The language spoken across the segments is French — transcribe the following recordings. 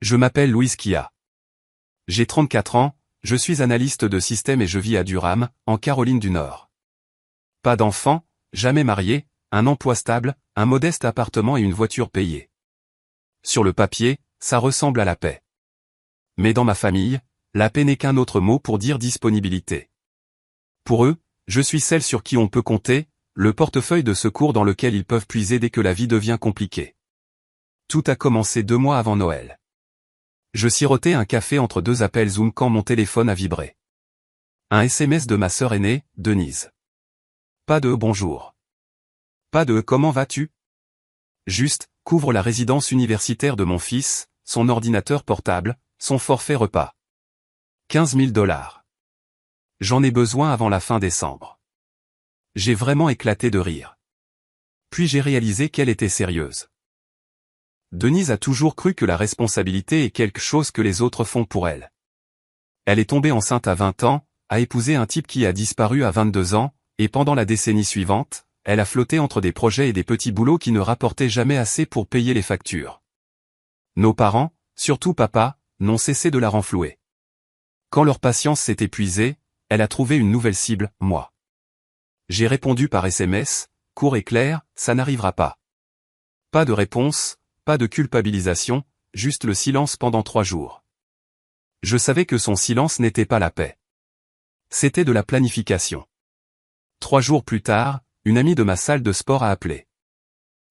Je m'appelle Louise Kia. J'ai 34 ans, je suis analyste de système et je vis à Durham, en Caroline du Nord. Pas d'enfant, jamais marié, un emploi stable, un modeste appartement et une voiture payée. Sur le papier, ça ressemble à la paix. Mais dans ma famille, la paix n'est qu'un autre mot pour dire disponibilité. Pour eux, je suis celle sur qui on peut compter, le portefeuille de secours dans lequel ils peuvent puiser dès que la vie devient compliquée. Tout a commencé 2 mois avant Noël. Je sirotais un café entre 2 appels Zoom quand mon téléphone a vibré. Un SMS de ma sœur aînée, Denise. Pas de « bonjour ». Pas de « comment vas-tu ». Juste, couvre la résidence universitaire de mon fils, son ordinateur portable, son forfait repas. 15 000 $. J'en ai besoin avant la fin décembre. J'ai vraiment éclaté de rire. Puis j'ai réalisé qu'elle était sérieuse. Denise a toujours cru que la responsabilité est quelque chose que les autres font pour elle. Elle est tombée enceinte à 20 ans, a épousé un type qui a disparu à 22 ans, et pendant la décennie suivante, elle a flotté entre des projets et des petits boulots qui ne rapportaient jamais assez pour payer les factures. Nos parents, surtout papa, n'ont cessé de la renflouer. Quand leur patience s'est épuisée, elle a trouvé une nouvelle cible, moi. J'ai répondu par SMS, court et clair, ça n'arrivera pas. Pas de réponse, pas de culpabilisation, juste le silence pendant 3 jours. Je savais que son silence n'était pas la paix. C'était de la planification. 3 jours plus tard, une amie de ma salle de sport a appelé.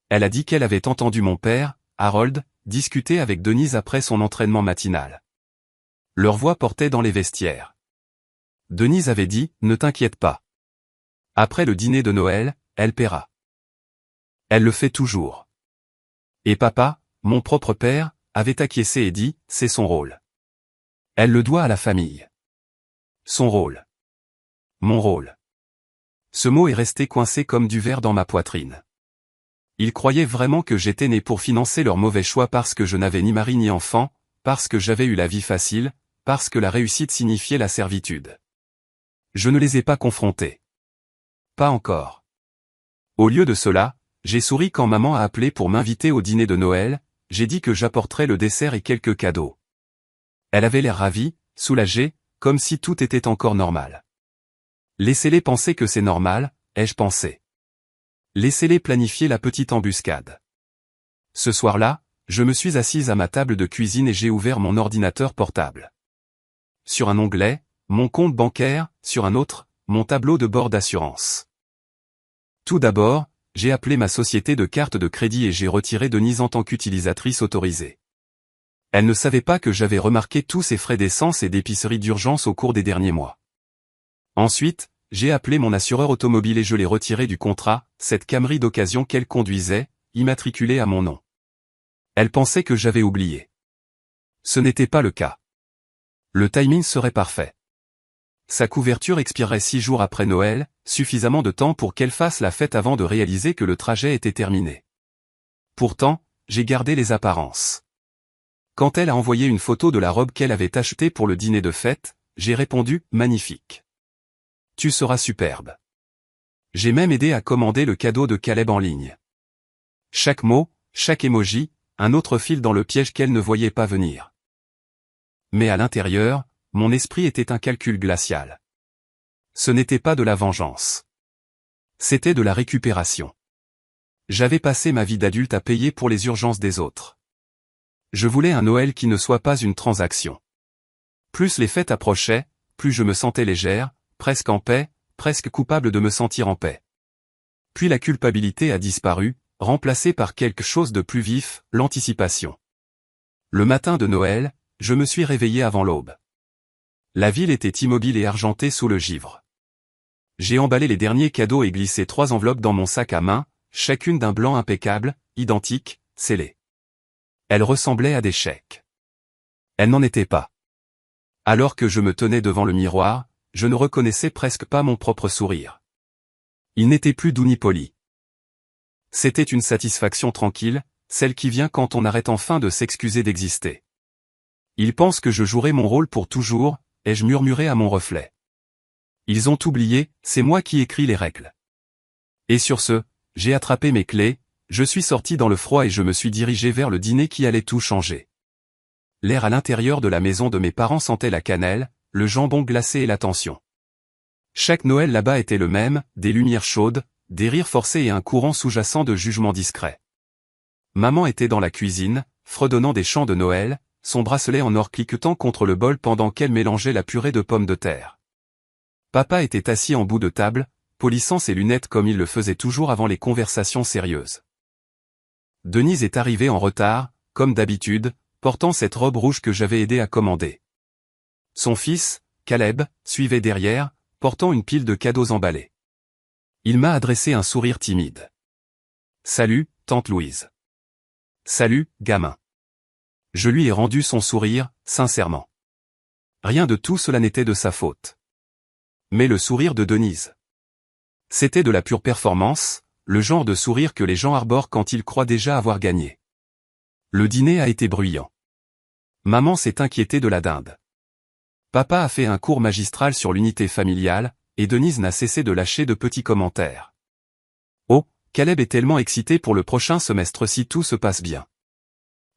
Elle a dit qu'elle avait entendu mon père, Harold, discuter avec Denise après son entraînement matinal. Leur voix portait dans les vestiaires. Denise avait dit « Ne t'inquiète pas. Après le dîner de Noël, elle paiera. » Elle le fait toujours. Et papa, mon propre père, avait acquiescé et dit « C'est son rôle. » Elle le doit à la famille. Son rôle. Mon rôle. Ce mot est resté coincé comme du verre dans ma poitrine. Ils croyaient vraiment que j'étais né pour financer leur mauvais choix parce que je n'avais ni mari ni enfant, parce que j'avais eu la vie facile, parce que la réussite signifiait la servitude. Je ne les ai pas confrontés. Pas encore. Au lieu de cela, j'ai souri quand maman a appelé pour m'inviter au dîner de Noël, j'ai dit que j'apporterais le dessert et quelques cadeaux. Elle avait l'air ravie, soulagée, comme si tout était encore normal. Laissez-les penser que c'est normal, ai-je pensé. Laissez-les planifier la petite embuscade. Ce soir-là, je me suis assise à ma table de cuisine et j'ai ouvert mon ordinateur portable. Sur un onglet, mon compte bancaire, sur un autre, mon tableau de bord d'assurance. Tout d'abord, j'ai appelé ma société de carte de crédit et j'ai retiré Denise en tant qu'utilisatrice autorisée. Elle ne savait pas que j'avais remarqué tous ces frais d'essence et d'épicerie d'urgence au cours des derniers mois. Ensuite, j'ai appelé mon assureur automobile et je l'ai retiré du contrat, cette Camry d'occasion qu'elle conduisait, immatriculée à mon nom. Elle pensait que j'avais oublié. Ce n'était pas le cas. Le timing serait parfait. Sa couverture expirerait 6 jours après Noël, suffisamment de temps pour qu'elle fasse la fête avant de réaliser que le trajet était terminé. Pourtant, j'ai gardé les apparences. Quand elle a envoyé une photo de la robe qu'elle avait achetée pour le dîner de fête, j'ai répondu « Magnifique. Tu seras superbe. » J'ai même aidé à commander le cadeau de Caleb en ligne. Chaque mot, chaque emoji, un autre fil dans le piège qu'elle ne voyait pas venir. Mais à l'intérieur, mon esprit était un calcul glacial. Ce n'était pas de la vengeance. C'était de la récupération. J'avais passé ma vie d'adulte à payer pour les urgences des autres. Je voulais un Noël qui ne soit pas une transaction. Plus les fêtes approchaient, plus je me sentais légère, presque en paix, presque coupable de me sentir en paix. Puis la culpabilité a disparu, remplacée par quelque chose de plus vif, l'anticipation. Le matin de Noël, je me suis réveillé avant l'aube. La ville était immobile et argentée sous le givre. J'ai emballé les derniers cadeaux et glissé 3 enveloppes dans mon sac à main, chacune d'un blanc impeccable, identique, scellé. Elles ressemblaient à des chèques. Elles n'en étaient pas. Alors que je me tenais devant le miroir, je ne reconnaissais presque pas mon propre sourire. Il n'était plus doux ni poli. C'était une satisfaction tranquille, celle qui vient quand on arrête enfin de s'excuser d'exister. Ils pensent que je jouerai mon rôle pour toujours, ai-je murmuré à mon reflet. Ils ont oublié, c'est moi qui écris les règles. Et sur ce, j'ai attrapé mes clés, je suis sorti dans le froid et je me suis dirigé vers le dîner qui allait tout changer. l'air à l'intérieur de la maison de mes parents sentait la cannelle, le jambon glacé et la tension. Chaque Noël là-bas était le même, des lumières chaudes, des rires forcés et un courant sous-jacent de jugements discrets. Maman était dans la cuisine, fredonnant des chants de Noël, son bracelet en or cliquetant contre le bol pendant qu'elle mélangeait la purée de pommes de terre. Papa était assis en bout de table, polissant ses lunettes comme il le faisait toujours avant les conversations sérieuses. Denise est arrivée en retard, comme d'habitude, portant cette robe rouge que j'avais aidé à commander. Son fils, Caleb, suivait derrière, portant une pile de cadeaux emballés. Il m'a adressé un sourire timide. « Salut, tante Louise. »« Salut, gamin. » Je lui ai rendu son sourire, sincèrement. Rien de tout cela n'était de sa faute. Mais le sourire de Denise. C'était de la pure performance, le genre de sourire que les gens arborent quand ils croient déjà avoir gagné. Le dîner a été bruyant. Maman s'est inquiétée de la dinde. Papa a fait un cours magistral sur l'unité familiale, et Denise n'a cessé de lâcher de petits commentaires. Oh, Caleb est tellement excité pour le prochain semestre si tout se passe bien.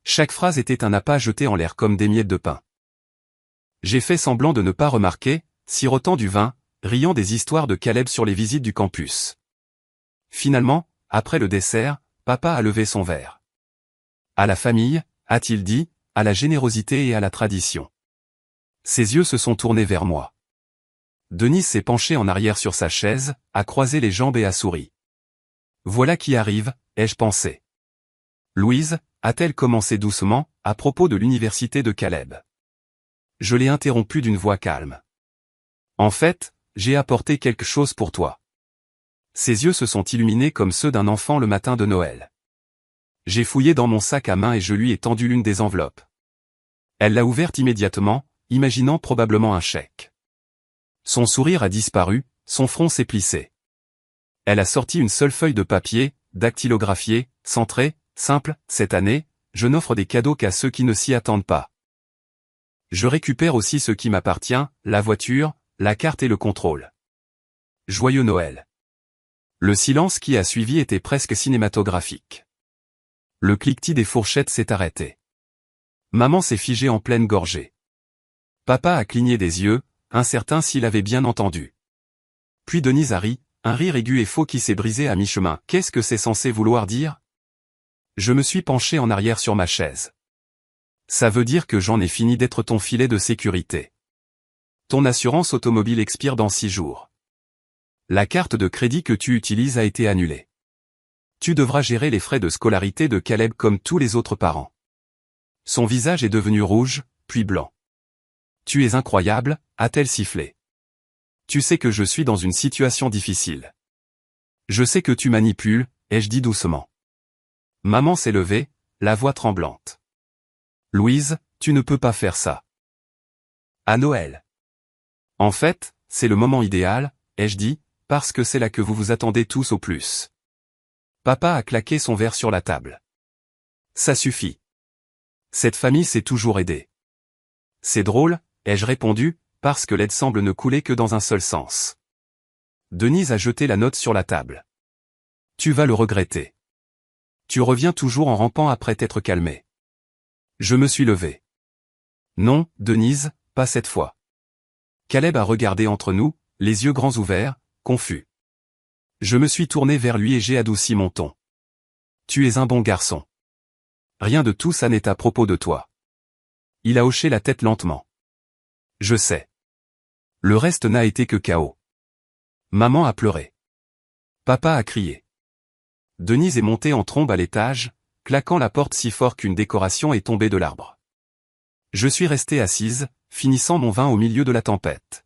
Chaque phrase était un appât jeté en l'air comme des miettes de pain. J'ai fait semblant de ne pas remarquer, sirotant du vin, riant des histoires de Caleb sur les visites du campus. Finalement, après le dessert, papa a levé son verre. À la famille, a-t-il dit, à la générosité et à la tradition. Ses yeux se sont tournés vers moi. Denise s'est penchée en arrière sur sa chaise, a croisé les jambes et a souri. Voilà qui arrive, ai-je pensé. Louise, a-t-elle commencé doucement, à propos de l'université de Caleb. Je l'ai interrompue d'une voix calme. En fait, j'ai apporté quelque chose pour toi. Ses yeux se sont illuminés comme ceux d'un enfant le matin de Noël. J'ai fouillé dans mon sac à main et je lui ai tendu l'une des enveloppes. Elle l'a ouverte immédiatement, imaginant probablement un chèque. Son sourire a disparu, son front s'est plissé. Elle a sorti une seule feuille de papier, dactylographiée, centrée, simple, cette année, je n'offre des cadeaux qu'à ceux qui ne s'y attendent pas. Je récupère aussi ce qui m'appartient, la voiture, la carte et le contrôle. Joyeux Noël. Le silence qui a suivi était presque cinématographique. Le cliquetis des fourchettes s'est arrêté. Maman s'est figée en pleine gorgée. Papa a cligné des yeux, incertain s'il avait bien entendu. Puis Denise a ri, un rire aigu et faux qui s'est brisé à mi-chemin. Qu'est-ce que c'est censé vouloir dire ? Je me suis penché en arrière sur ma chaise. Ça veut dire que j'en ai fini d'être ton filet de sécurité. Ton assurance automobile expire dans 6 jours. La carte de crédit que tu utilises a été annulée. Tu devras gérer les frais de scolarité de Caleb comme tous les autres parents. Son visage est devenu rouge, puis blanc. Tu es incroyable, a-t-elle sifflé. Tu sais que je suis dans une situation difficile. Je sais que tu manipules, ai-je dit doucement. Maman s'est levée, la voix tremblante. Louise, tu ne peux pas faire ça. À Noël. En fait, c'est le moment idéal, ai-je dit, parce que c'est là que vous vous attendez tous au plus. Papa a claqué son verre sur la table. Ça suffit. Cette famille s'est toujours aidée. C'est drôle, ai-je répondu, parce que l'aide semble ne couler que dans un seul sens. Denise a jeté la note sur la table. Tu vas le regretter. Tu reviens toujours en rampant après t'être calmé. Je me suis levé. Non, Denise, pas cette fois. Caleb a regardé entre nous, les yeux grands ouverts, confus. Je me suis tourné vers lui et j'ai adouci mon ton. Tu es un bon garçon. Rien de tout ça n'est à propos de toi. Il a hoché la tête lentement. Je sais. Le reste n'a été que chaos. Maman a pleuré. Papa a crié. Denise est montée en trombe à l'étage, claquant la porte si fort qu'une décoration est tombée de l'arbre. Je suis restée assise, finissant mon vin au milieu de la tempête.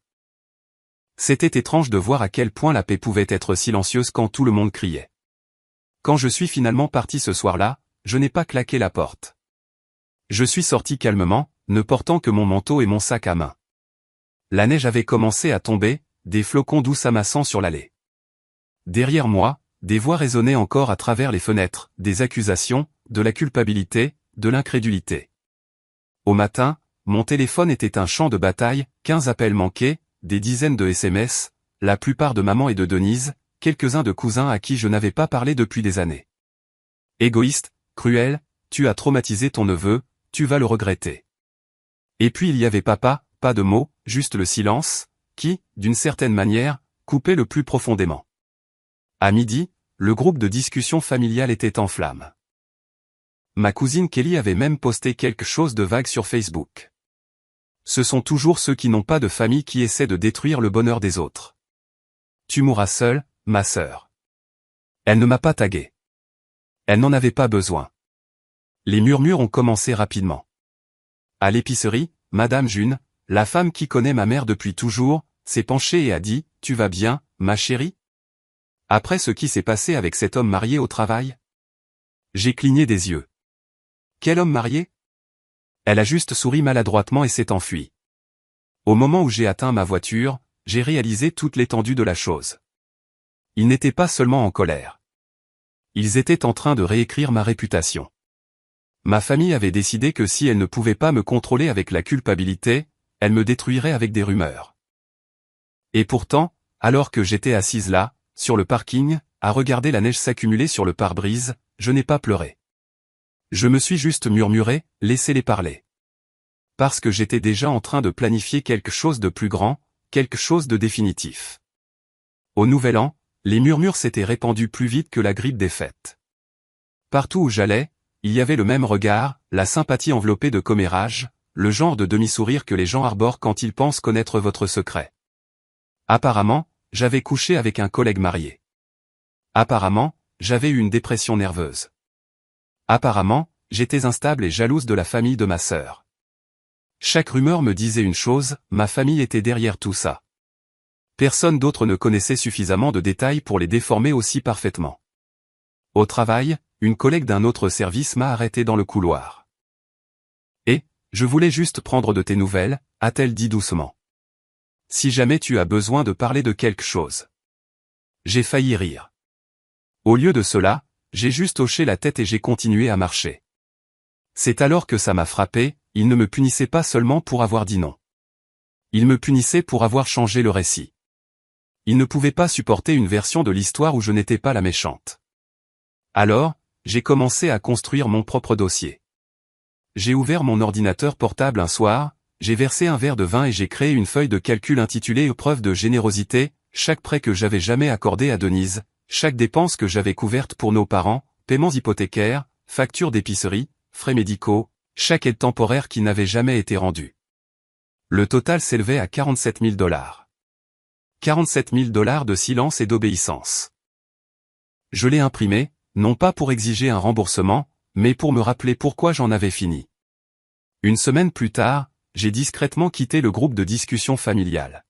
C'était étrange de voir à quel point la paix pouvait être silencieuse quand tout le monde criait. Quand je suis finalement parti ce soir-là, je n'ai pas claqué la porte. Je suis sorti calmement, ne portant que mon manteau et mon sac à main. La neige avait commencé à tomber, des flocons doux s'amassant sur l'allée. Derrière moi, des voix résonnaient encore à travers les fenêtres, des accusations, de la culpabilité, de l'incrédulité. Au matin, mon téléphone était un champ de bataille, 15 appels manqués, des dizaines de SMS, la plupart de maman et de Denise, quelques-uns de cousins à qui je n'avais pas parlé depuis des années. Égoïste, cruel, tu as traumatisé ton neveu, tu vas le regretter. Et puis il y avait papa, pas de mots, juste le silence, qui, d'une certaine manière, coupait le plus profondément. À midi, le groupe de discussion familiale était en flammes. Ma cousine Kelly avait même posté quelque chose de vague sur Facebook. Ce sont toujours ceux qui n'ont pas de famille qui essaient de détruire le bonheur des autres. Tu mourras seule, ma sœur. Elle ne m'a pas tagué. Elle n'en avait pas besoin. Les murmures ont commencé rapidement. À l'épicerie, Madame June, la femme qui connaît ma mère depuis toujours, s'est penchée et a dit « Tu vas bien, ma chérie ?» Après ce qui s'est passé avec cet homme marié au travail? J'ai cligné des yeux. Quel homme marié? Elle a juste souri maladroitement et s'est enfuie. Au moment où j'ai atteint ma voiture, j'ai réalisé toute l'étendue de la chose. Ils n'étaient pas seulement en colère. Ils étaient en train de réécrire ma réputation. Ma famille avait décidé que si elle ne pouvait pas me contrôler avec la culpabilité, elle me détruirait avec des rumeurs. Et pourtant, alors que j'étais assise là, sur le parking, à regarder la neige s'accumuler sur le pare-brise, je n'ai pas pleuré. Je me suis juste murmuré, laissez-les parler. Parce que j'étais déjà en train de planifier quelque chose de plus grand, quelque chose de définitif. Au Nouvel An, les murmures s'étaient répandus plus vite que la grippe des fêtes. Partout où j'allais, il y avait le même regard, la sympathie enveloppée de commérage, le genre de demi-sourire que les gens arborent quand ils pensent connaître votre secret. Apparemment, j'avais couché avec un collègue marié. Apparemment, j'avais eu une dépression nerveuse. Apparemment, j'étais instable et jalouse de la famille de ma sœur. Chaque rumeur me disait une chose, ma famille était derrière tout ça. Personne d'autre ne connaissait suffisamment de détails pour les déformer aussi parfaitement. Au travail, une collègue d'un autre service m'a arrêté dans le couloir. « Et, je voulais juste prendre de tes nouvelles », a-t-elle dit doucement. « Si jamais tu as besoin de parler de quelque chose. » J'ai failli rire. Au lieu de cela, j'ai juste hoché la tête et j'ai continué à marcher. C'est alors que ça m'a frappé, il ne me punissait pas seulement pour avoir dit non. Il me punissait pour avoir changé le récit. Il ne pouvait pas supporter une version de l'histoire où je n'étais pas la méchante. Alors, j'ai commencé à construire mon propre dossier. J'ai ouvert mon ordinateur portable un soir, j'ai versé un verre de vin et j'ai créé une feuille de calcul intitulée « Preuve de générosité », chaque prêt que j'avais jamais accordé à Denise, chaque dépense que j'avais couverte pour nos parents, paiements hypothécaires, factures d'épicerie, frais médicaux, chaque aide temporaire qui n'avait jamais été rendue. Le total s'élevait à 47 000 $. 47 000 $ de silence et d'obéissance. Je l'ai imprimé, non pas pour exiger un remboursement, mais pour me rappeler pourquoi j'en avais fini. Une semaine plus tard, j'ai discrètement quitté le groupe de discussion familiale.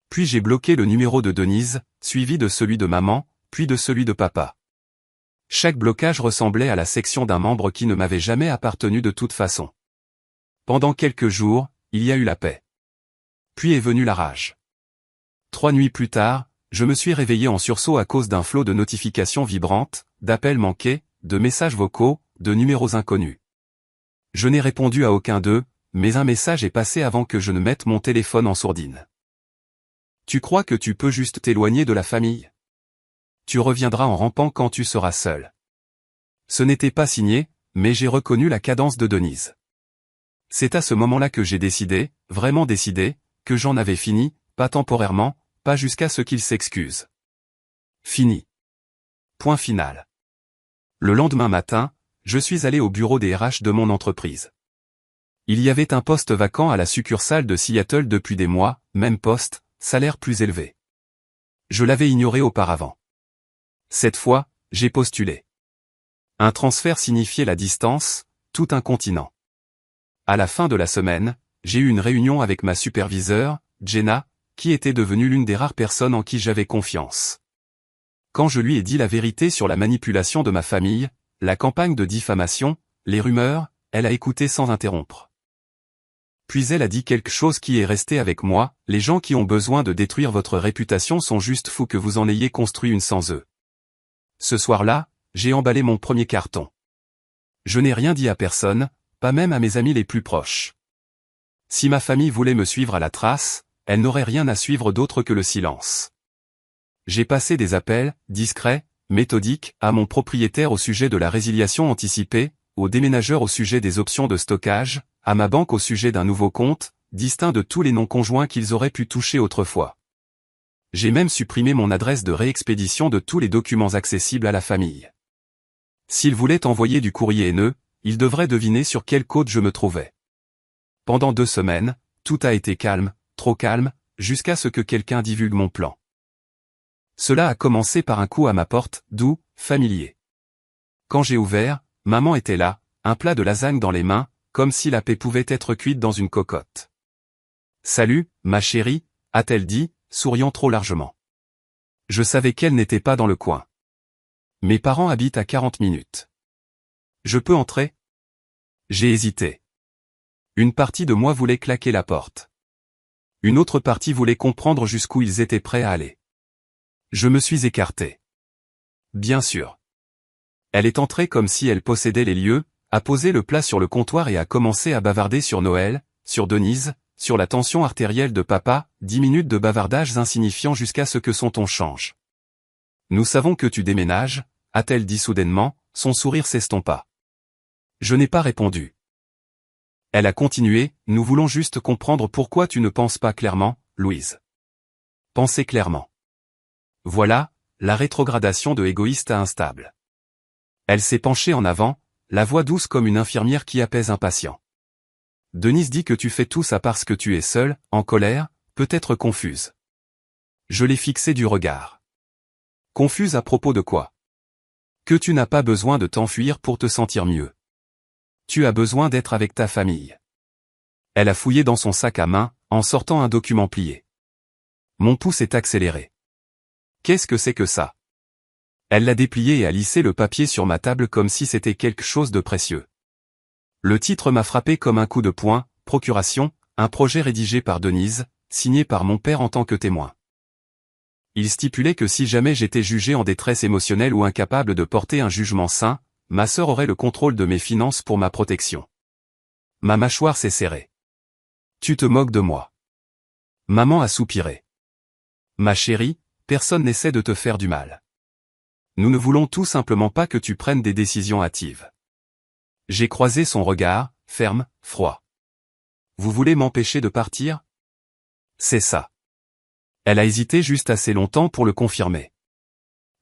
Puis j'ai bloqué le numéro de Denise, suivi de celui de maman, puis de celui de papa. Chaque blocage ressemblait à la section d'un membre qui ne m'avait jamais appartenu de toute façon. Pendant quelques jours, il y a eu la paix. Puis est venue la rage. 3 nuits plus tard, je me suis réveillé en sursaut à cause d'un flot de notifications vibrantes, d'appels manqués, de messages vocaux, de numéros inconnus. Je n'ai répondu à aucun d'eux, mais un message est passé avant que je ne mette mon téléphone en sourdine. Tu crois que tu peux juste t'éloigner de la famille? Tu reviendras en rampant quand tu seras seul. Ce n'était pas signé, mais j'ai reconnu la cadence de Denise. C'est à ce moment-là que j'ai décidé, vraiment décidé, que j'en avais fini, pas temporairement, pas jusqu'à ce qu'il s'excuse. Fini. Point final. Le lendemain matin, je suis allé au bureau des RH de mon entreprise. Il y avait un poste vacant à la succursale de Seattle depuis des mois, même poste, salaire plus élevé. Je l'avais ignoré auparavant. Cette fois, j'ai postulé. Un transfert signifiait la distance, tout un continent. À la fin de la semaine, j'ai eu une réunion avec ma superviseure, Jenna, qui était devenue l'une des rares personnes en qui j'avais confiance. Quand je lui ai dit la vérité sur la manipulation de ma famille, la campagne de diffamation, les rumeurs, elle a écouté sans interrompre. Puis elle a dit quelque chose qui est resté avec moi, les gens qui ont besoin de détruire votre réputation sont juste fous que vous en ayez construit une sans eux. Ce soir-là, j'ai emballé mon premier carton. Je n'ai rien dit à personne, pas même à mes amis les plus proches. Si ma famille voulait me suivre à la trace, elle n'aurait rien à suivre d'autre que le silence. J'ai passé des appels, discrets, méthodiques, à mon propriétaire au sujet de la résiliation anticipée, au déménageur au sujet des options de stockage, à ma banque au sujet d'un nouveau compte, distinct de tous les noms conjoints qu'ils auraient pu toucher autrefois. J'ai même supprimé mon adresse de réexpédition de tous les documents accessibles à la famille. S'ils voulaient envoyer du courrier haineux, ils devraient deviner sur quelle côte je me trouvais. Pendant 2 semaines, tout a été calme, trop calme, jusqu'à ce que quelqu'un divulgue mon plan. Cela a commencé par un coup à ma porte, doux, familier. Quand j'ai ouvert, maman était là, un plat de lasagne dans les mains, comme si la paix pouvait être cuite dans une cocotte. « Salut, ma chérie », a-t-elle dit, souriant trop largement. Je savais qu'elle n'était pas dans le coin. Mes parents habitent à 40 minutes. Je peux entrer? J'ai hésité. Une partie de moi voulait claquer la porte. Une autre partie voulait comprendre jusqu'où ils étaient prêts à aller. Je me suis écarté. Bien sûr. Elle est entrée comme si elle possédait les lieux, a posé le plat sur le comptoir et a commencé à bavarder sur Noël, sur Denise, sur la tension artérielle de papa, 10 minutes de bavardages insignifiants jusqu'à ce que son ton change. Nous savons que tu déménages, a-t-elle dit soudainement, son sourire s'estompa. Je n'ai pas répondu. Elle a continué, nous voulons juste comprendre pourquoi tu ne penses pas clairement, Louise. Pensez clairement. Voilà, la rétrogradation de égoïste à instable. Elle s'est penchée en avant, la voix douce comme une infirmière qui apaise un patient. Denise dit que tu fais tout ça parce que tu es seule, en colère, peut-être confuse. Je l'ai fixée du regard. Confuse à propos de quoi? Que tu n'as pas besoin de t'enfuir pour te sentir mieux. Tu as besoin d'être avec ta famille. Elle a fouillé dans son sac à main, en sortant un document plié. Mon pouce est accéléré. Qu'est-ce que c'est que ça? Elle l'a déplié et a lissé le papier sur ma table comme si c'était quelque chose de précieux. Le titre m'a frappé comme un coup de poing, procuration, un projet rédigé par Denise, signé par mon père en tant que témoin. Il stipulait que si jamais j'étais jugé en détresse émotionnelle ou incapable de porter un jugement sain, ma sœur aurait le contrôle de mes finances pour ma protection. Ma mâchoire s'est serrée. Tu te moques de moi. Maman a soupiré. Ma chérie, personne n'essaie de te faire du mal. Nous ne voulons tout simplement pas que tu prennes des décisions hâtives. J'ai croisé son regard, ferme, froid. Vous voulez m'empêcher de partir? C'est ça. Elle a hésité juste assez longtemps pour le confirmer.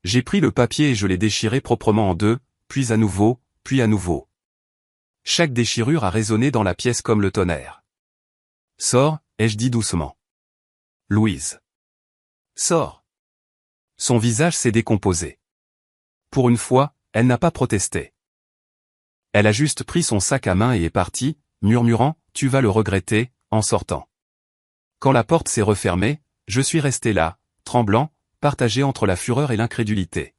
J'ai pris le papier et je l'ai déchiré proprement en deux, puis à nouveau, puis à nouveau. Chaque déchirure a résonné dans la pièce comme le tonnerre. Sors, ai-je dit doucement. Louise. Sors. Son visage s'est décomposé. Pour une fois, elle n'a pas protesté. Elle a juste pris son sac à main et est partie, murmurant « Tu vas le regretter » en sortant. Quand la porte s'est refermée, je suis resté là, tremblant, partagé entre la fureur et l'incrédulité.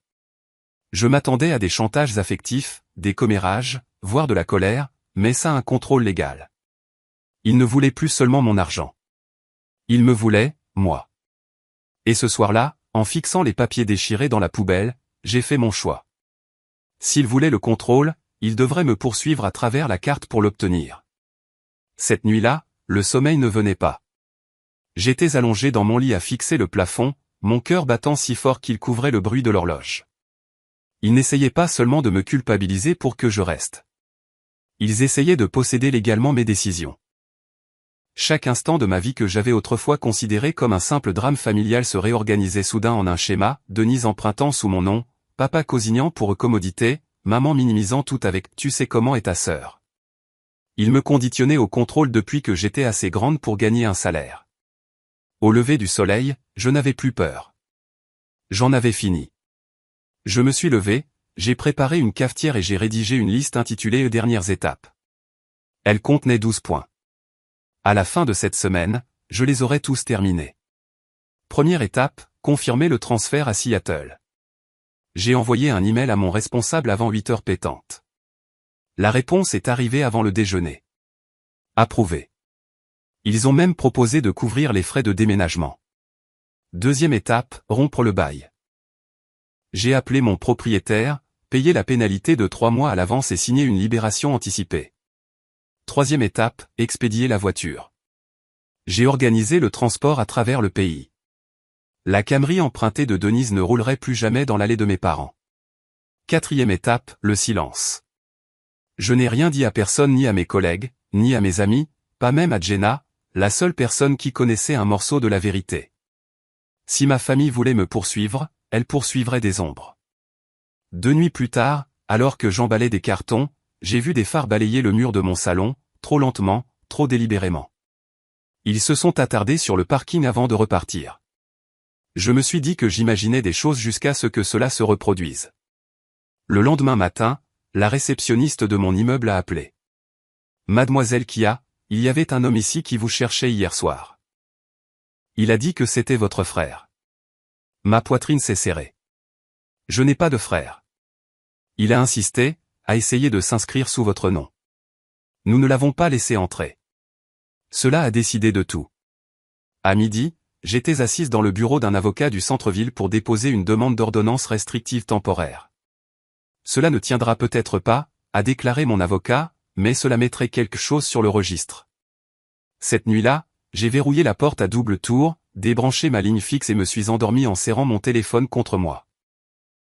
Je m'attendais à des chantages affectifs, des commérages, voire de la colère, mais ça un contrôle légal. Il ne voulait plus seulement mon argent. Il me voulait, moi. Et ce soir-là, en fixant les papiers déchirés dans la poubelle, j'ai fait mon choix. S'il voulait le contrôle, il devrait me poursuivre à travers la carte pour l'obtenir. Cette nuit-là, le sommeil ne venait pas. J'étais allongé dans mon lit à fixer le plafond, mon cœur battant si fort qu'il couvrait le bruit de l'horloge. Ils n'essayaient pas seulement de me culpabiliser pour que je reste. Ils essayaient de posséder légalement mes décisions. Chaque instant de ma vie que j'avais autrefois considéré comme un simple drame familial se réorganisait soudain en un schéma, Denise empruntant sous mon nom, papa cosignant pour commodité, maman minimisant tout avec « tu sais comment est ta sœur ». Ils me conditionnaient au contrôle depuis que j'étais assez grande pour gagner un salaire. Au lever du soleil, je n'avais plus peur. J'en avais fini. Je me suis levé, j'ai préparé une cafetière et j'ai rédigé une liste intitulée « Dernières étapes ». Elle contenait 12 points. À la fin de cette semaine, je les aurais tous terminés. Première étape, confirmer le transfert à Seattle. J'ai envoyé un email à mon responsable avant 8 heures pétantes. La réponse est arrivée avant le déjeuner. Approuvé. Ils ont même proposé de couvrir les frais de déménagement. Deuxième étape, rompre le bail. J'ai appelé mon propriétaire, payé la pénalité de 3 mois à l'avance et signé une libération anticipée. Troisième étape, expédier la voiture. J'ai organisé le transport à travers le pays. La Camry empruntée de Denise ne roulerait plus jamais dans l'allée de mes parents. Quatrième étape, le silence. Je n'ai rien dit à personne ni à mes collègues, ni à mes amis, pas même à Jenna, la seule personne qui connaissait un morceau de la vérité. Si ma famille voulait me poursuivre, elle poursuivrait des ombres. 2 nuits plus tard, alors que j'emballais des cartons, j'ai vu des phares balayer le mur de mon salon, trop lentement, trop délibérément. Ils se sont attardés sur le parking avant de repartir. Je me suis dit que j'imaginais des choses jusqu'à ce que cela se reproduise. Le lendemain matin, la réceptionniste de mon immeuble a appelé. Mademoiselle Kia, il y avait un homme ici qui vous cherchait hier soir. Il a dit que c'était votre frère. Ma poitrine s'est serrée. Je n'ai pas de frère. Il a insisté, a essayé de s'inscrire sous votre nom. Nous ne l'avons pas laissé entrer. Cela a décidé de tout. À midi, j'étais assise dans le bureau d'un avocat du centre-ville pour déposer une demande d'ordonnance restrictive temporaire. Cela ne tiendra peut-être pas, a déclaré mon avocat, mais cela mettrait quelque chose sur le registre. Cette nuit-là, j'ai verrouillé la porte à double tour, débranché ma ligne fixe et me suis endormi en serrant mon téléphone contre moi.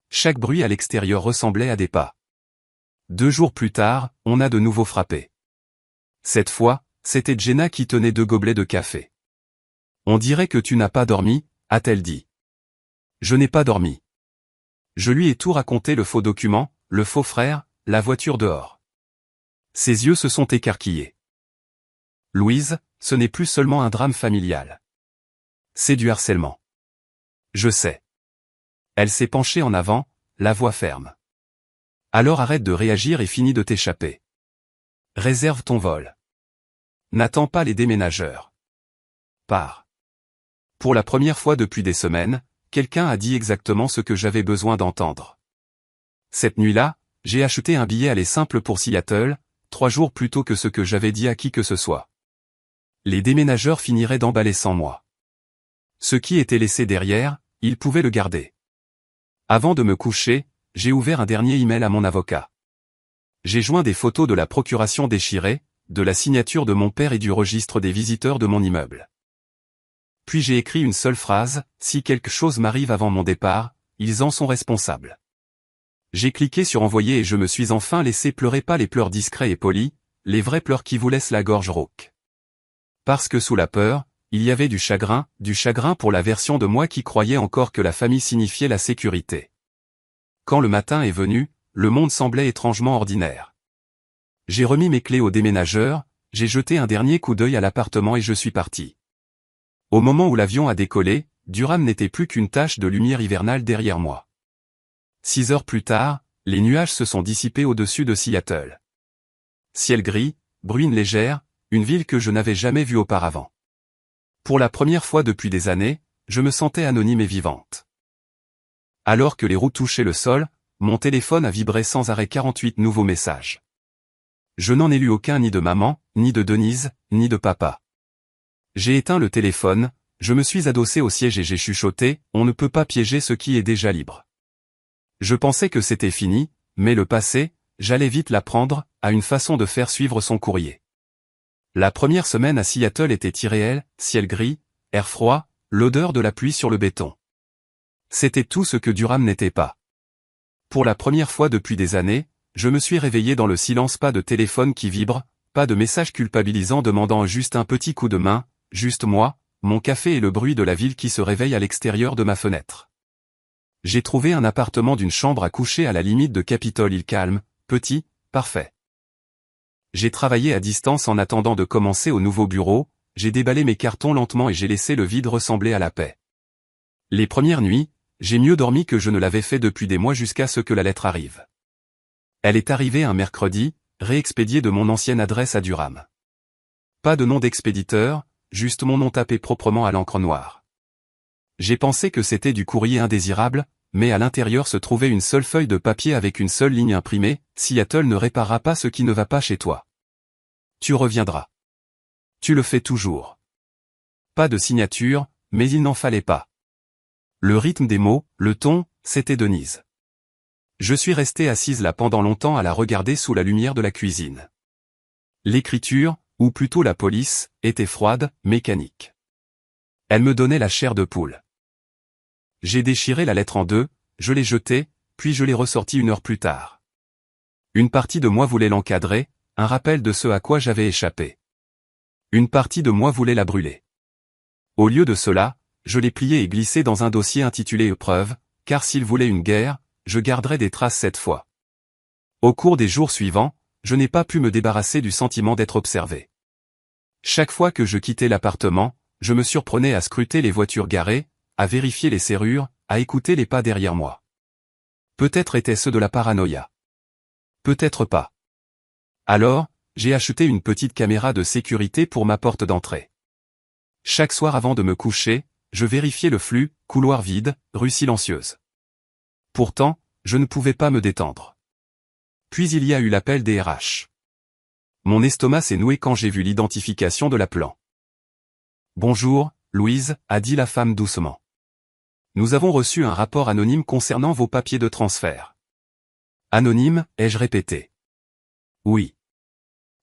Chaque bruit à l'extérieur ressemblait à des pas. 2 jours plus tard, on a de nouveau frappé. Cette fois, c'était Jenna qui tenait 2 gobelets de café. On dirait que tu n'as pas dormi, a-t-elle dit. Je n'ai pas dormi. Je lui ai tout raconté, le faux document, le faux frère, la voiture dehors. Ses yeux se sont écarquillés. Louise, ce n'est plus seulement un drame familial. C'est du harcèlement. Je sais. Elle s'est penchée en avant, la voix ferme. Alors arrête de réagir et finis de t'échapper. Réserve ton vol. N'attends pas les déménageurs. Pars. Pour la première fois depuis des semaines, quelqu'un a dit exactement ce que j'avais besoin d'entendre. Cette nuit-là, j'ai acheté un billet aller simple pour Seattle, 3 jours plus tôt que ce que j'avais dit à qui que ce soit. Les déménageurs finiraient d'emballer sans moi. Ce qui était laissé derrière, ils pouvaient le garder. Avant de me coucher, j'ai ouvert un dernier email à mon avocat. J'ai joint des photos de la procuration déchirée, de la signature de mon père et du registre des visiteurs de mon immeuble. Puis j'ai écrit une seule phrase, si quelque chose m'arrive avant mon départ, ils en sont responsables. J'ai cliqué sur envoyer et je me suis enfin laissé pleurer, pas les pleurs discrets et polis, les vrais pleurs qui vous laissent la gorge rauque. Parce que sous la peur, il y avait du chagrin pour la version de moi qui croyait encore que la famille signifiait la sécurité. Quand le matin est venu, le monde semblait étrangement ordinaire. J'ai remis mes clés au déménageur, j'ai jeté un dernier coup d'œil à l'appartement et je suis parti. Au moment où l'avion a décollé, Durham n'était plus qu'une tache de lumière hivernale derrière moi. 6 heures plus tard, les nuages se sont dissipés au-dessus de Seattle. Ciel gris, bruine légère, une ville que je n'avais jamais vue auparavant. Pour la première fois depuis des années, je me sentais anonyme et vivante. Alors que les roues touchaient le sol, mon téléphone a vibré sans arrêt 48 nouveaux messages. Je n'en ai lu aucun ni de maman, ni de Denise, ni de papa. J'ai éteint le téléphone, je me suis adossé au siège et j'ai chuchoté, on ne peut pas piéger ce qui est déjà libre. Je pensais que c'était fini, mais le passé, j'allais vite l'apprendre, a une façon de faire suivre son courrier. La première semaine à Seattle était irréelle, ciel gris, air froid, l'odeur de la pluie sur le béton. C'était tout ce que Durham n'était pas. Pour la première fois depuis des années, je me suis réveillé dans le silence, pas de téléphone qui vibre, pas de message culpabilisant demandant juste un petit coup de main, juste moi, mon café et le bruit de la ville qui se réveille à l'extérieur de ma fenêtre. J'ai trouvé un appartement d'une chambre à coucher à la limite de Capitol Hill, calme, petit, parfait. J'ai travaillé à distance en attendant de commencer au nouveau bureau, j'ai déballé mes cartons lentement et j'ai laissé le vide ressembler à la paix. Les premières nuits, j'ai mieux dormi que je ne l'avais fait depuis des mois jusqu'à ce que la lettre arrive. Elle est arrivée un mercredi, réexpédiée de mon ancienne adresse à Durham. Pas de nom d'expéditeur, juste mon nom tapé proprement à l'encre noire. J'ai pensé que c'était du courrier indésirable, mais à l'intérieur se trouvait une seule feuille de papier avec une seule ligne imprimée, Seattle ne réparera pas ce qui ne va pas chez toi. Tu reviendras. Tu le fais toujours. Pas de signature, mais il n'en fallait pas. Le rythme des mots, le ton, c'était Denise. Je suis resté assise là pendant longtemps à la regarder sous la lumière de la cuisine. L'écriture, ou plutôt la police, était froide, mécanique. Elle me donnait la chair de poule. J'ai déchiré la lettre en 2, je l'ai jetée, puis je l'ai ressortie 1 heure plus tard. Une partie de moi voulait l'encadrer, un rappel de ce à quoi j'avais échappé. Une partie de moi voulait la brûler. Au lieu de cela, je l'ai plié et glissé dans un dossier intitulé Épreuve, car s'il voulait une guerre, je garderais des traces cette fois. Au cours des jours suivants, je n'ai pas pu me débarrasser du sentiment d'être observé. Chaque fois que je quittais l'appartement, je me surprenais à scruter les voitures garées, à vérifier les serrures, à écouter les pas derrière moi. Peut-être était-ce de la paranoïa. Peut-être pas. Alors, j'ai acheté une petite caméra de sécurité pour ma porte d'entrée. Chaque soir avant de me coucher, je vérifiais le flux, couloir vide, rue silencieuse. Pourtant, je ne pouvais pas me détendre. Puis il y a eu l'appel des RH. Mon estomac s'est noué quand j'ai vu l'identification de l'appelant. « Bonjour, Louise », a dit la femme doucement. « Nous avons reçu un rapport anonyme concernant vos papiers de transfert. » Anonyme, ai-je répété. Oui.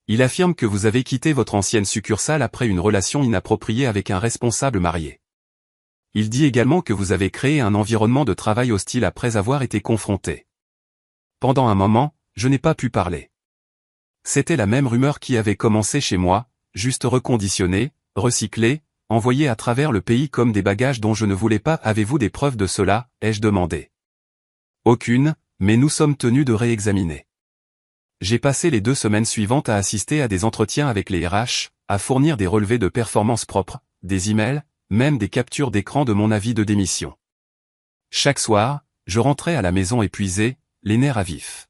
Il affirme que vous avez quitté votre ancienne succursale après une relation inappropriée avec un responsable marié. Il dit également que vous avez créé un environnement de travail hostile après avoir été confronté. Pendant un moment, je n'ai pas pu parler. C'était la même rumeur qui avait commencé chez moi, juste reconditionnée, recyclée, envoyée à travers le pays comme des bagages dont je ne voulais pas. Avez-vous des preuves de cela, ai-je demandé. Aucune, mais nous sommes tenus de réexaminer. J'ai passé les 2 semaines suivantes à assister à des entretiens avec les RH, à fournir des relevés de performance propres, des emails, même des captures d'écran de mon avis de démission. Chaque soir, je rentrais à la maison épuisé, les nerfs à vif.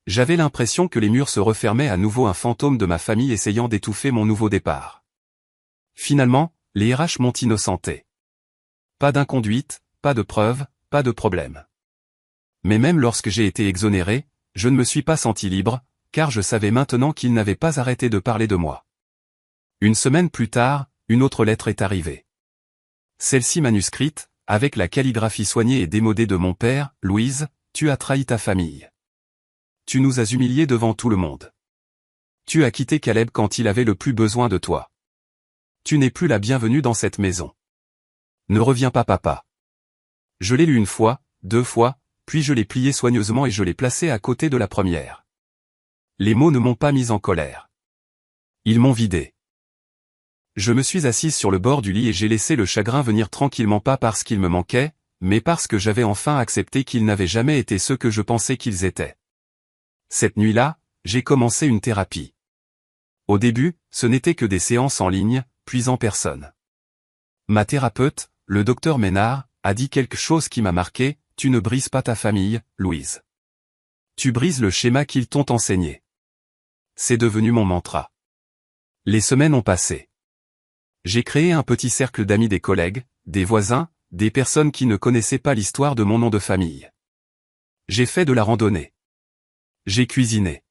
J'avais l'impression que les murs se refermaient à nouveau, un fantôme de ma famille essayant d'étouffer mon nouveau départ. Finalement, les RH m'ont innocenté. Pas d'inconduite, pas de preuves, pas de problème. Mais même lorsque j'ai été exonéré, je ne me suis pas senti libre, car je savais maintenant qu'ils n'avaient pas arrêté de parler de moi. Une semaine plus tard, une autre lettre est arrivée. Celle-ci manuscrite, avec la calligraphie soignée et démodée de mon père. « Louise, tu as trahi ta famille. Tu nous as humiliés devant tout le monde. Tu as quitté Caleb quand il avait le plus besoin de toi. Tu n'es plus la bienvenue dans cette maison. Ne reviens pas, papa. » Je l'ai lu 1 fois, 2 fois, puis je l'ai plié soigneusement et je l'ai placé à côté de la première. Les mots ne m'ont pas mis en colère. Ils m'ont vidé. Je me suis assise sur le bord du lit et j'ai laissé le chagrin venir tranquillement, pas parce qu'il me manquait, mais parce que j'avais enfin accepté qu'ils n'avaient jamais été ceux que je pensais qu'ils étaient. Cette nuit-là, j'ai commencé une thérapie. Au début, ce n'était que des séances en ligne, puis en personne. Ma thérapeute, le docteur Ménard, a dit quelque chose qui m'a marqué: tu ne brises pas ta famille, Louise. Tu brises le schéma qu'ils t'ont enseigné. C'est devenu mon mantra. Les semaines ont passé. J'ai créé un petit cercle d'amis, des collègues, des voisins, des personnes qui ne connaissaient pas l'histoire de mon nom de famille. J'ai fait de la randonnée. J'ai cuisiné.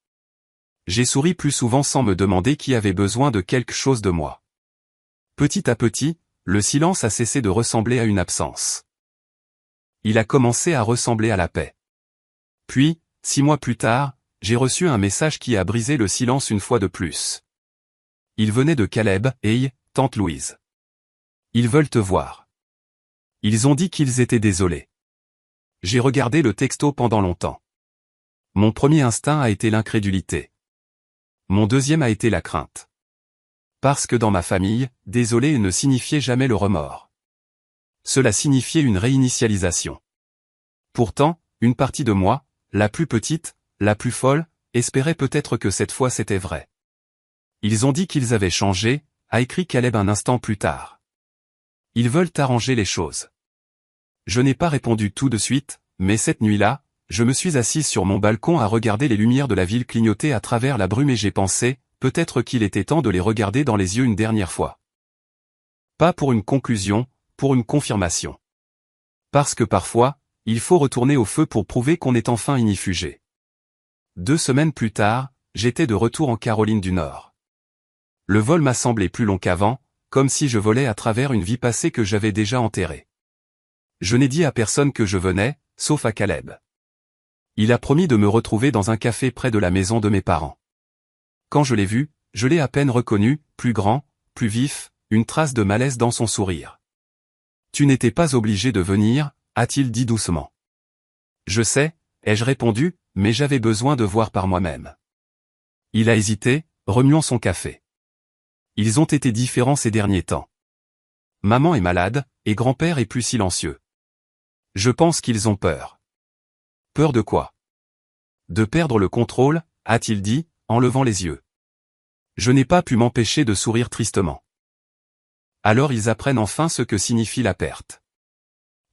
J'ai souri plus souvent sans me demander qui avait besoin de quelque chose de moi. Petit à petit, le silence a cessé de ressembler à une absence. Il a commencé à ressembler à la paix. Puis, 6 mois plus tard, j'ai reçu un message qui a brisé le silence une fois de plus. Il venait de Caleb. « Hey, tante Louise. Ils veulent te voir. Ils ont dit qu'ils étaient désolés. » J'ai regardé le texto pendant longtemps. Mon premier instinct a été l'incrédulité. Mon deuxième a été la crainte. Parce que dans ma famille, désolé ne signifiait jamais le remords. Cela signifiait une réinitialisation. Pourtant, une partie de moi, la plus petite, la plus folle, espérait peut-être que cette fois c'était vrai. Ils ont dit qu'ils avaient changé, a écrit Caleb un instant plus tard. Ils veulent arranger les choses. Je n'ai pas répondu tout de suite, mais cette nuit-là, je me suis assise sur mon balcon à regarder les lumières de la ville clignoter à travers la brume et j'ai pensé, peut-être qu'il était temps de les regarder dans les yeux une dernière fois. Pas pour une conclusion, pour une confirmation. Parce que parfois, il faut retourner au feu pour prouver qu'on est enfin inifugé. 2 semaines plus tard, j'étais de retour en Caroline du Nord. Le vol m'a semblé plus long qu'avant, comme si je volais à travers une vie passée que j'avais déjà enterrée. Je n'ai dit à personne que je venais, sauf à Caleb. Il a promis de me retrouver dans un café près de la maison de mes parents. Quand je l'ai vu, je l'ai à peine reconnu, plus grand, plus vif, une trace de malaise dans son sourire. « Tu n'étais pas obligé de venir », a-t-il dit doucement. « Je sais », ai-je répondu, mais j'avais besoin de voir par moi-même. Il a hésité, remuant son café. Ils ont été différents ces derniers temps. Maman est malade, et grand-père est plus silencieux. Je pense qu'ils ont peur. Peur de quoi? De perdre le contrôle, a-t-il dit, en levant les yeux. Je n'ai pas pu m'empêcher de sourire tristement. Alors ils apprennent enfin ce que signifie la perte.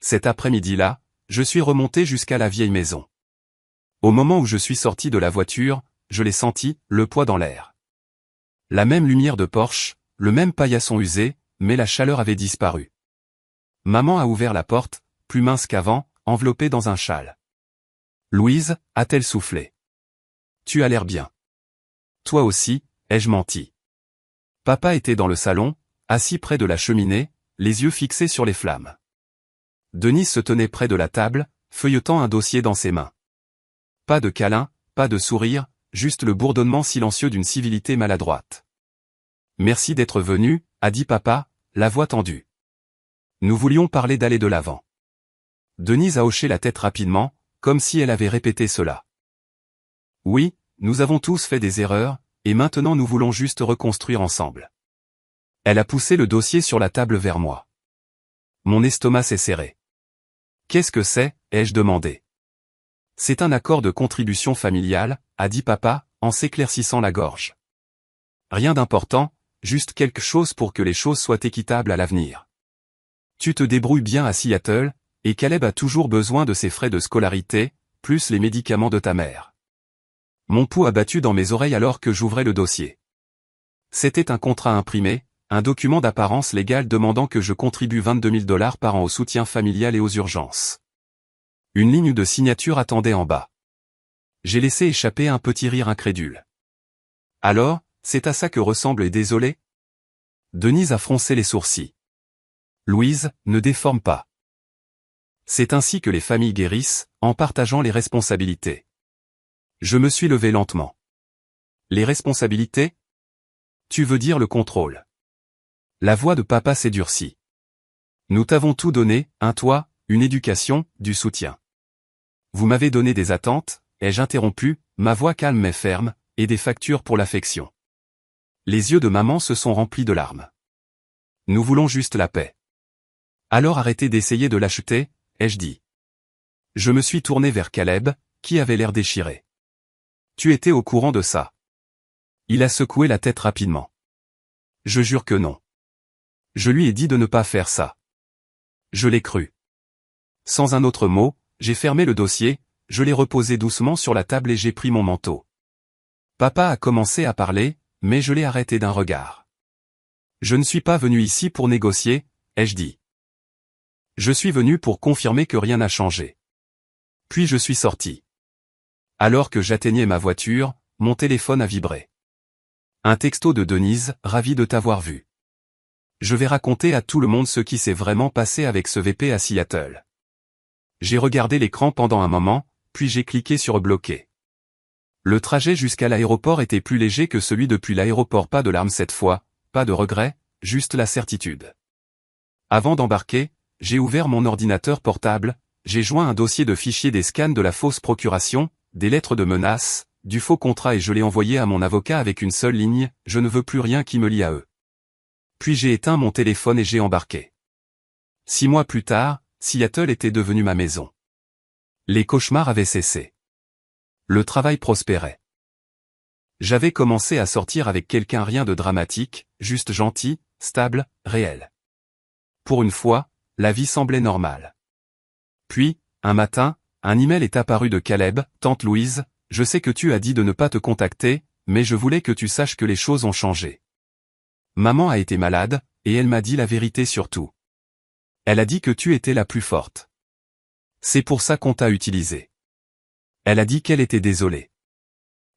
Cet après-midi-là, je suis remonté jusqu'à la vieille maison. Au moment où je suis sorti de la voiture, je l'ai senti, le poids dans l'air. La même lumière de Porsche, le même paillasson usé, mais la chaleur avait disparu. Maman a ouvert la porte, plus mince qu'avant, enveloppée dans un châle. Louise, a-t-elle soufflé. Tu as l'air bien. Toi aussi, ai-je menti. Papa était dans le salon, assis près de la cheminée, les yeux fixés sur les flammes. Denise se tenait près de la table, feuilletant un dossier dans ses mains. Pas de câlin, pas de sourire, juste le bourdonnement silencieux d'une civilité maladroite. Merci d'être venu, a dit papa, la voix tendue. Nous voulions parler d'aller de l'avant. Denise a hoché la tête rapidement, comme si elle avait répété cela. Oui, nous avons tous fait des erreurs, et maintenant nous voulons juste reconstruire ensemble. Elle a poussé le dossier sur la table vers moi. Mon estomac s'est serré. Qu'est-ce que c'est, ai-je demandé. C'est un accord de contribution familiale, a dit papa, en s'éclaircissant la gorge. Rien d'important, juste quelque chose pour que les choses soient équitables à l'avenir. Tu te débrouilles bien à Seattle, et Caleb a toujours besoin de ses frais de scolarité, plus les médicaments de ta mère. Mon pouls a battu dans mes oreilles alors que j'ouvrais le dossier. C'était un contrat imprimé, un document d'apparence légale demandant que je contribue 22 000 $ par an au soutien familial et aux urgences. Une ligne de signature attendait en bas. J'ai laissé échapper un petit rire incrédule. Alors, c'est à ça que ressemble et désolé? Denise a froncé les sourcils. Louise, ne déforme pas. C'est ainsi que les familles guérissent, en partageant les responsabilités. Je me suis levé lentement. Les responsabilités? Tu veux dire le contrôle. La voix de papa s'est durcie. Nous t'avons tout donné, un toit, une éducation, du soutien. Vous m'avez donné des attentes, ai-je interrompu, ma voix calme mais ferme, et des factures pour l'affection. Les yeux de maman se sont remplis de larmes. Nous voulons juste la paix. Alors arrêtez d'essayer de l'acheter, ai-je dit. Je me suis tourné vers Caleb, qui avait l'air déchiré. Tu étais au courant de ça. Il a secoué la tête rapidement. Je jure que non. Je lui ai dit de ne pas faire ça. Je l'ai cru. Sans un autre mot, j'ai fermé le dossier, je l'ai reposé doucement sur la table et j'ai pris mon manteau. Papa a commencé à parler, mais je l'ai arrêté d'un regard. Je ne suis pas venu ici pour négocier, ai-je dit. Je suis venu pour confirmer que rien n'a changé. Puis je suis sorti. Alors que j'atteignais ma voiture, mon téléphone a vibré. Un texto de Denise, ravi de t'avoir vu. Je vais raconter à tout le monde ce qui s'est vraiment passé avec ce VP à Seattle. J'ai regardé l'écran pendant un moment, puis j'ai cliqué sur bloquer. Le trajet jusqu'à l'aéroport était plus léger que celui depuis l'aéroport, pas de larmes cette fois, pas de regrets, juste la certitude. Avant d'embarquer, j'ai ouvert mon ordinateur portable, j'ai joint un dossier de fichiers des scans de la fausse procuration, des lettres de menaces, du faux contrat et je l'ai envoyé à mon avocat avec une seule ligne, je ne veux plus rien qui me lie à eux. Puis j'ai éteint mon téléphone et j'ai embarqué. 6 mois plus tard, Seattle était devenue ma maison. Les cauchemars avaient cessé. Le travail prospérait. J'avais commencé à sortir avec quelqu'un, rien de dramatique, juste gentil, stable, réel. Pour une fois, la vie semblait normale. Puis, un matin, un email est apparu de Caleb, Tante Louise, je sais que tu as dit de ne pas te contacter, mais je voulais que tu saches que les choses ont changé. Maman a été malade, et elle m'a dit la vérité sur tout. Elle a dit que tu étais la plus forte. C'est pour ça qu'on t'a utilisé. Elle a dit qu'elle était désolée.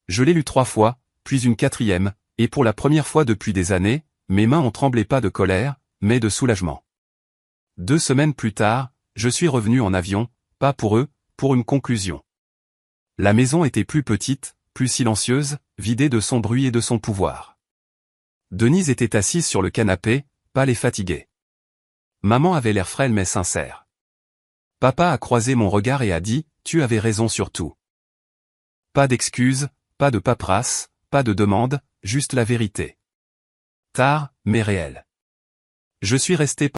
Je l'ai lu 3 fois, puis une 4e, et pour la première fois depuis des années, mes mains ont tremblé pas de colère, mais de soulagement. 2 semaines plus tard, je suis revenu en avion, pas pour eux, pour une conclusion. La maison était plus petite, plus silencieuse, vidée de son bruit et de son pouvoir. Denise était assise sur le canapé, pâle et fatiguée. Maman avait l'air frêle mais sincère. Papa a croisé mon regard et a dit, tu avais raison sur tout. Pas d'excuses, pas de paperasse, pas de demande, juste la vérité. Tard, mais réel. Je suis resté